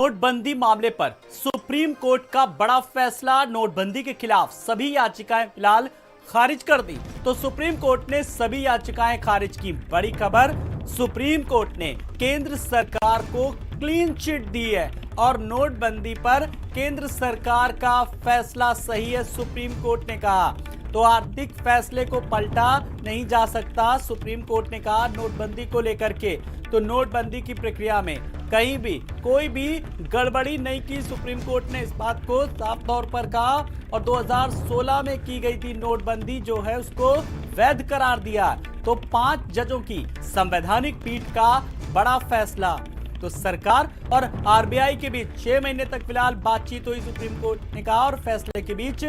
नोटबंदी मामले पर सुप्रीम कोर्ट का बड़ा फैसला। नोटबंदी के खिलाफ सभी याचिकाएं फिलहाल खारिज कर दी। तो सुप्रीम कोर्ट ने सभी याचिकाएं खारिज की। बड़ी खबर, सुप्रीम कोर्ट ने केंद्र सरकार को क्लीन चिट दी है और नोटबंदी पर केंद्र सरकार का फैसला सही है, सुप्रीम कोर्ट ने कहा। तो आर्थिक फैसले को पलटा नहीं जा सकता, सुप्रीम कोर्ट ने कहा नोटबंदी को लेकर के। तो नोटबंदी की प्रक्रिया में कहीं भी कोई भी गड़बड़ी नहीं की, सुप्रीम कोर्ट ने इस बात को साफ तौर पर कहा। और 2016 में की गई थी नोटबंदी जो है उसको वैध करार दिया। तो 5 जजों की संवैधानिक पीठ का बड़ा फैसला। तो सरकार और आरबीआई के बीच 6 महीने तक फिलहाल बातचीत हुई, सुप्रीम कोर्ट ने कहा, और फैसले के बीच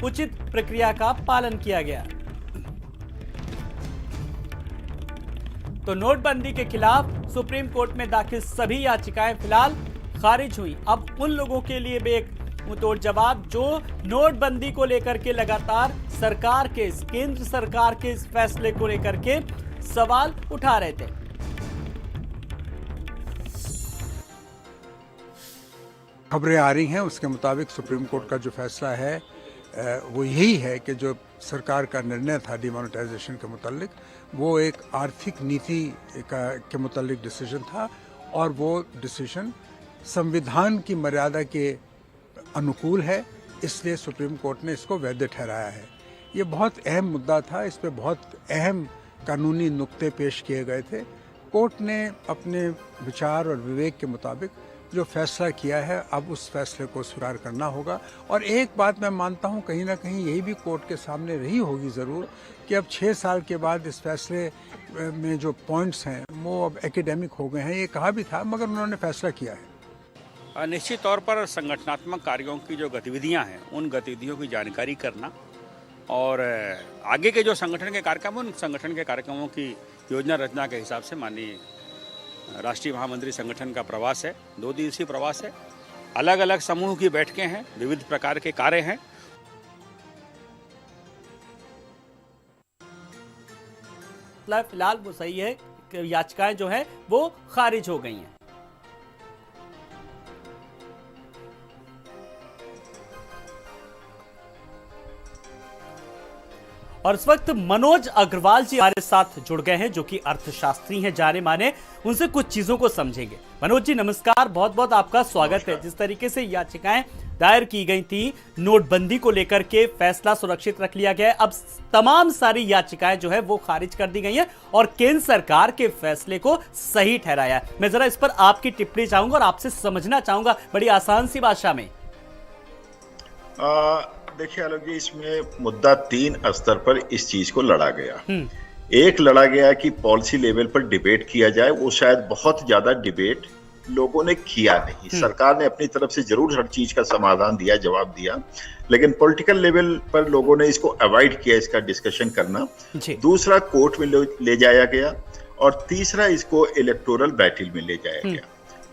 उचित प्रक्रिया का पालन किया गया। तो नोटबंदी के खिलाफ सुप्रीम कोर्ट में दाखिल सभी याचिकाएं फिलहाल खारिज हुई। अब उन लोगों के लिए भी एक मुंहतोड़ जवाब जो नोटबंदी को लेकर के लगातार सरकार के, केंद्र सरकार के इस फैसले को लेकर के सवाल उठा रहे थे। खबरें आ रही हैं उसके मुताबिक सुप्रीम कोर्ट का जो फैसला है वो यही है कि जो सरकार का निर्णय था डिमोनेटाइजेशन के मुतालिक, वो एक आर्थिक नीति के मुतालिक डिसीजन था और वो डिसीजन संविधान की मर्यादा के अनुकूल है, इसलिए सुप्रीम कोर्ट ने इसको वैध ठहराया है। ये बहुत अहम मुद्दा था, इस पे बहुत अहम कानूनी नुक्ते पेश किए गए थे। कोर्ट ने अपने विचार और विवेक के मुताबिक जो फैसला किया है, अब उस फैसले को स्वीकार करना होगा। और एक बात मैं मानता हूं, कहीं ना कहीं यही भी कोर्ट के सामने रही होगी ज़रूर, कि अब 6 साल के बाद इस फैसले में जो पॉइंट्स हैं वो अब एकेडमिक हो गए हैं। ये कहा भी था, मगर उन्होंने फैसला किया है। निश्चित तौर पर संगठनात्मक कार्यों की जो गतिविधियां हैं, उन गतिविधियों की जानकारी करना और आगे के जो संगठन के कार्यक्रम, उन संगठन के कार्यक्रमों की योजना रचना के हिसाब से माननीय राष्ट्रीय महामंत्री संगठन का प्रवास है। 2 दिवसीय प्रवास है, अलग अलग समूह की बैठकें हैं, विविध प्रकार के कार्य हैं। फिलहाल वो सही है, याचिकाएं जो है वो खारिज हो गई हैं। और इस वक्त मनोज अग्रवाल जी हमारे साथ जुड़ गए हैं, जो कि अर्थशास्त्री हैं जाने माने। उनसे कुछ चीजों को समझेंगे। मनोज जी नमस्कार, बहुत बहुत आपका स्वागत है। जिस तरीके से याचिकाएं दायर की गई थी, नोटबंदी को लेकर के फैसला सुरक्षित रख लिया गया है। अब तमाम सारी याचिकाएं जो है वो खारिज कर दी गई हैं और केंद्र सरकार के फैसले को सही ठहराया है। मैं जरा इस पर आपकी टिप्पणी चाहूंगा और आपसे समझना चाहूंगा बड़ी आसान सी भाषा में। देखिए आलोक जी, इसमें मुद्दा 3 स्तर पर इस चीज को लड़ा गया। एक लड़ा गया कि पॉलिसी लेवल पर डिबेट किया जाए, वो शायद बहुत ज्यादा डिबेट लोगों ने किया नहीं। सरकार ने अपनी तरफ से जरूर हर चीज का समाधान दिया, जवाब दिया, लेकिन पॉलिटिकल लेवल पर लोगों ने इसको अवॉइड किया, इसका डिस्कशन करना। दूसरा कोर्ट में ले जाया गया और तीसरा इसको इलेक्टोरल बैटल में ले जाया गया।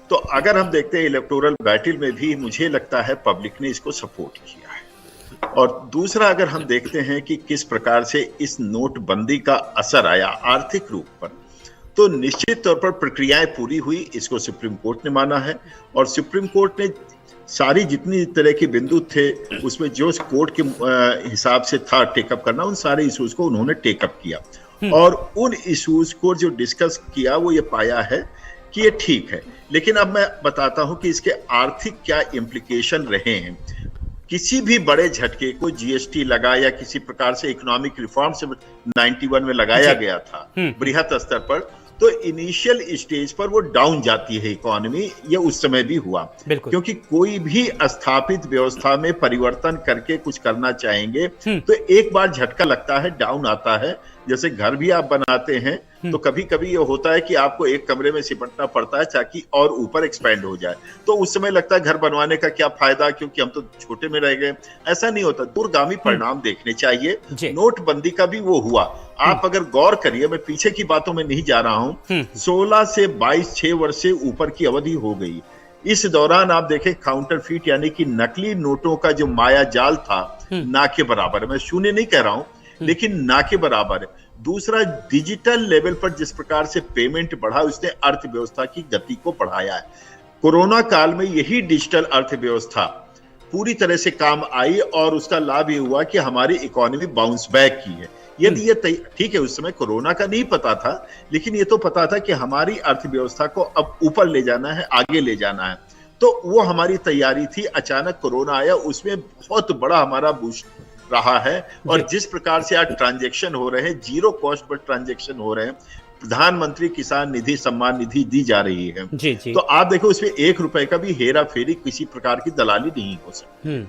तो अगर हम देखते हैं इलेक्टोरल बैटल में भी मुझे लगता है पब्लिक ने इसको सपोर्ट किया है। और दूसरा अगर हम देखते हैं कि किस प्रकार से इस नोटबंदी का असर आया आर्थिक रूप पर, तो निश्चित तौर पर प्रक्रियाएं पूरी हुई, इसको सुप्रीम कोर्ट ने माना है। और सुप्रीम कोर्ट ने सारी जितनी तरह के बिंदु थे उसमें जो कोर्ट के हिसाब से था टेकअप करना, उन सारे इश्यूज को उन्होंने टेकअप किया। और उन इश्यूज को जो डिस्कस किया वो ये पाया है कि ये ठीक है। लेकिन अब मैं बताता हूं कि इसके आर्थिक क्या इम्प्लीकेशन रहे हैं। किसी भी बड़े झटके को जीएसटी लगा या किसी प्रकार से इकोनॉमिक रिफॉर्म से 91 में लगाया गया था बृहत स्तर पर, तो इनिशियल स्टेज पर वो डाउन जाती है इकोनॉमी। ये उस समय भी हुआ, क्योंकि कोई भी स्थापित व्यवस्था में परिवर्तन करके कुछ करना चाहेंगे तो एक बार झटका लगता है, डाउन आता है। जैसे घर भी आप बनाते हैं तो कभी कभी ये होता है कि आपको एक कमरे में सिमटना पड़ता है ताकि और ऊपर एक्सपेंड हो जाए। तो उस समय लगता है घर बनवाने का क्या फायदा, क्योंकि हम तो छोटे में रह गए। ऐसा नहीं होता, दूरगामी परिणाम देखने चाहिए। नोटबंदी का भी वो हुआ। आप अगर गौर करिए, मैं पीछे की बातों में नहीं जा रहा हूं, 16 से 22 6 वर्ष से ऊपर की अवधि हो गई। इस दौरान आप देखें काउंटरफीट यानी कि नकली नोटों का जो माया जाल था ना के बराबर है। मैं शून्य नहीं कह रहा हूं, लेकिन ना के बराबर है। दूसरा, डिजिटल लेवल पर जिस प्रकार से पेमेंट बढ़ा, उसने अर्थव्यवस्था की गति को बढ़ाया है। कोरोना काल में यही डिजिटल अर्थव्यवस्था पूरी तरह से काम आई और उसका लाभ ये हुआ कि हमारी इकोनॉमी बाउंस बैक की है। यदि ये ठीक है, उस समय कोरोना का नहीं पता था, लेकिन ये तो पता था कि हमारी अर्थव्यवस्था को अब ऊपर ले जाना है, आगे ले जाना है, तो वो हमारी तैयारी थी। अचानक कोरोना आया, उसमें बहुत बड़ा हमारा बूस्ट रहा है। और जिस प्रकार से आज ट्रांजैक्शन हो रहे हैं, जीरो कॉस्ट पर ट्रांजैक्शन हो रहे हैं, प्रधानमंत्री किसान निधि सम्मान निधि दी जा रही है, जी। तो आप देखो उसमें 1 रुपए का भी हेरा फेरी, किसी प्रकार की दलाली नहीं हो सकती।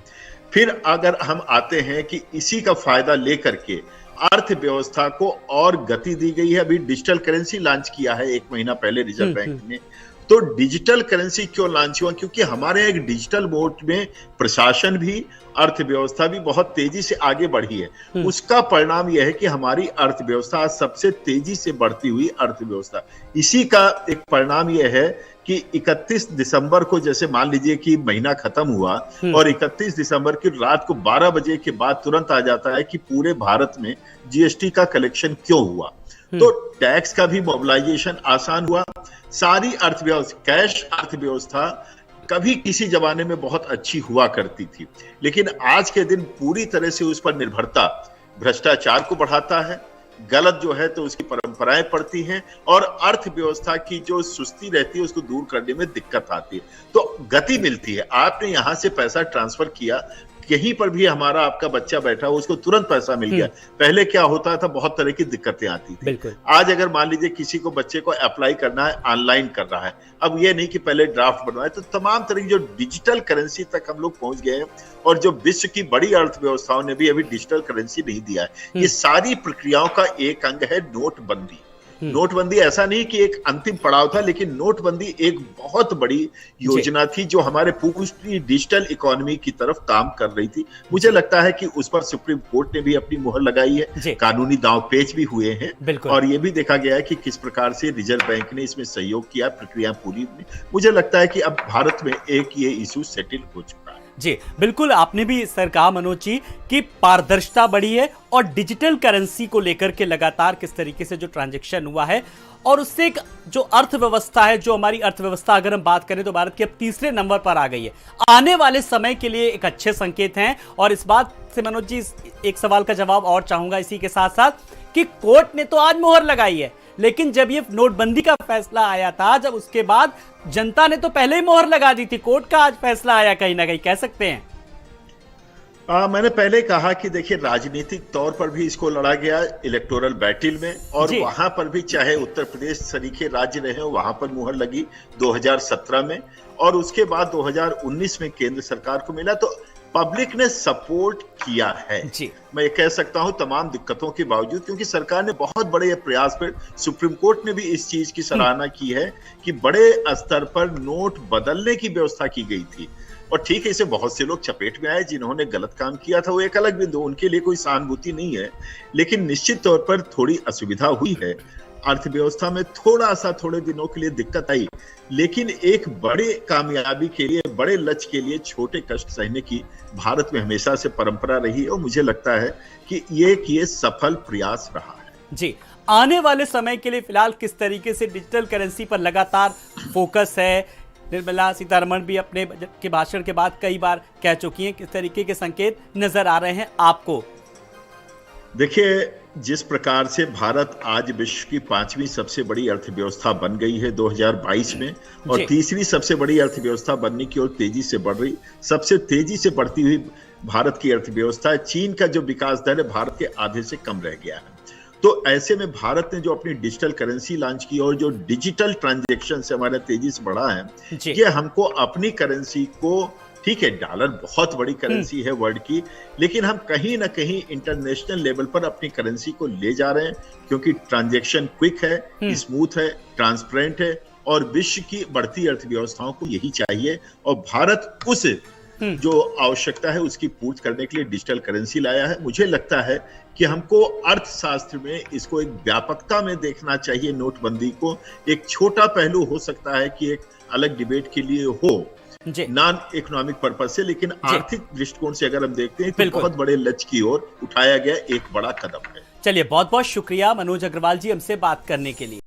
फिर अगर हम आते हैं कि इसी का फायदा लेकर के अर्थव्यवस्था को और गति दी गई है। अभी डिजिटल करेंसी लॉन्च किया है 1 महीना पहले रिजर्व बैंक ने। तो डिजिटल करेंसी क्यों लॉन्च हुआ? क्योंकि हमारे एक डिजिटल मोड में प्रशासन भी, अर्थव्यवस्था भी बहुत तेजी से आगे बढ़ी है। उसका परिणाम यह है कि हमारी अर्थव्यवस्था आज सबसे तेजी से बढ़ती हुई अर्थव्यवस्था। इसी का एक परिणाम यह है कि 31 दिसंबर को, जैसे मान लीजिए कि महीना खत्म हुआ और 31 दिसंबर की रात को 12 बजे के बाद तुरंत आ जाता है कि पूरे भारत में जीएसटी का कलेक्शन क्यों हुआ। तो टैक्स का भी मोबिलाइजेशन आसान हुआ। सारी अर्थव्यवस्था, कैश अर्थव्यवस्था कभी किसी जमाने में बहुत अच्छी हुआ करती थी, लेकिन आज के दिन पूरी तरह से उस पर निर्भरता भ्रष्टाचार को बढ़ाता है। गलत जो है तो उसकी परंपराएं पड़ती हैं और अर्थव्यवस्था की जो सुस्ती रहती है उसको दूर करने में दिक्कत आती है। तो गति मिलती है। आपने यहां से पैसा ट्रांसफर किया, कहीं पर भी हमारा आपका बच्चा बैठा हो, उसको तुरंत पैसा मिल गया। पहले क्या होता था, बहुत तरह की दिक्कतें आती थी। आज अगर मान लीजिए किसी को, बच्चे को अप्लाई करना है, ऑनलाइन कर रहा है, अब ये नहीं कि पहले ड्राफ्ट बनवाए, तो तमाम तरह की जो डिजिटल करेंसी तक हम लोग पहुंच गए हैं। और जो विश्व की बड़ी अर्थव्यवस्थाओं ने भी अभी डिजिटल करेंसी नहीं दिया है। ये सारी प्रक्रियाओं का एक अंग है नोटबंदी। नोटबंदी ऐसा नहीं कि एक अंतिम पड़ाव था, लेकिन नोटबंदी एक बहुत बड़ी योजना थी जो हमारे पूरी डिजिटल इकोनॉमी की तरफ काम कर रही थी। मुझे लगता है कि उस पर सुप्रीम कोर्ट ने भी अपनी मुहर लगाई है, कानूनी दांव पेच भी हुए हैं और ये भी देखा गया है कि किस प्रकार से रिजर्व बैंक ने इसमें सहयोग किया, प्रक्रिया पूरी। मुझे लगता है कि अब भारत में एक ये इशू सेटल हो चुका है। जी बिल्कुल, आपने भी सर कहा मनोज जी कि पारदर्शिता बढ़ी है और डिजिटल करेंसी को लेकर के लगातार किस तरीके से जो ट्रांजैक्शन हुआ है और उससे एक जो अर्थव्यवस्था है, जो हमारी अर्थव्यवस्था अगर हम बात करें तो भारत की अब तीसरे नंबर पर आ गई है, आने वाले समय के लिए एक अच्छे संकेत हैं। और इस बात से मनोज जी एक सवाल का जवाब और चाहूंगा इसी के साथ साथ कि कोर्ट ने तो आज मोहर लगाई है, लेकिन जब ये नोटबंदी का फैसला आया था, जब उसके बाद जनता ने तो पहले ही मोहर लगा दी थी। कोर्ट का आज फैसला आया, कहीं ना कहीं कह सकते हैं। मैंने पहले कहा कि देखिए, राजनीतिक तौर पर भी इसको लड़ा गया इलेक्टोरल बैटल में, और वहां पर भी चाहे उत्तर प्रदेश सरीखे राज्य रहे हो, वहां पर मुहर लगी 2017 में, और उसके बाद 2019 में केंद्र सरकार को मिला। तो पब्लिक ने सपोर्ट किया है जी। मैं ये कह सकता हूं तमाम दिक्कतों के बावजूद, क्योंकि सरकार ने बहुत बड़े प्रयास पर, सुप्रीम कोर्ट ने भी इस चीज की सराहना की है कि बड़े स्तर पर नोट बदलने की व्यवस्था की गई थी। और ठीक है, इसे बहुत से लोग चपेट में आए जिन्होंने गलत काम किया था, वो एक अलग बिंदु, उनके लिए कोई सहानुभूति नहीं है, लेकिन निश्चित तौर पर थोड़ी असुविधा हुई है। अर्थव्यवस्था में थोड़े दिनों के लिए दिक्कत आई, लेकिन एक बड़े कामयाबी के लिए, बड़े लक्ष्य के लिए छोटे कष्ट सहने की भारत में हमेशा से परंपरा रही है और मुझे लगता है कि ये सफल प्रयास रहा है। जी, आने वाले समय के लिए फिलहाल किस तरीके से डिजिटल करेंसी पर लगातार फोकस है? निर्मला सीतारमण भी अपने बजट के भाषण के बाद कई बार कह चुकी हैं, किस तरीके के संकेत नजर आ रहे हैं आपको? देखिए, जिस प्रकार से भारत आज विश्व की 5वीं सबसे बड़ी अर्थव्यवस्था बन गई है 2022 में, और तीसरी सबसे बड़ी अर्थव्यवस्था बनने की ओर तेजी से बढ़ रही, सबसे तेजी से बढ़ती हुई भारत की अर्थव्यवस्था है। चीन का जो विकास दर है भारत के आधे से कम रह गया है। तो ऐसे में भारत ने जो अपनी डिजिटल करेंसी लॉन्च की और जो डिजिटल ट्रांजैक्शन से हमारा तेजी से बढ़ा है, ये हमको अपनी करेंसी को, ठीक है डॉलर बहुत बड़ी करेंसी है वर्ल्ड की, लेकिन हम कहीं ना कहीं इंटरनेशनल लेवल पर अपनी करेंसी को ले जा रहे हैं, क्योंकि ट्रांजैक्शन क्विक है, स्मूथ है, ट्रांसपेरेंट है, और विश्व की बढ़ती अर्थव्यवस्थाओं को यही चाहिए। और भारत उस जो आवश्यकता है उसकी पूर्ति करने के लिए डिजिटल करेंसी लाया है। मुझे लगता है कि हमको अर्थशास्त्र में इसको एक व्यापकता में देखना चाहिए। नोटबंदी को एक छोटा पहलू हो सकता है कि एक अलग डिबेट के लिए हो, नॉन इकोनॉमिक पर्पज से, लेकिन आर्थिक दृष्टिकोण से अगर हम देखते हैं तो बहुत बड़े लक्ष्य की ओर उठाया गया एक बड़ा कदम है। चलिए, बहुत बहुत शुक्रिया मनोज अग्रवाल जी हमसे बात करने के लिए।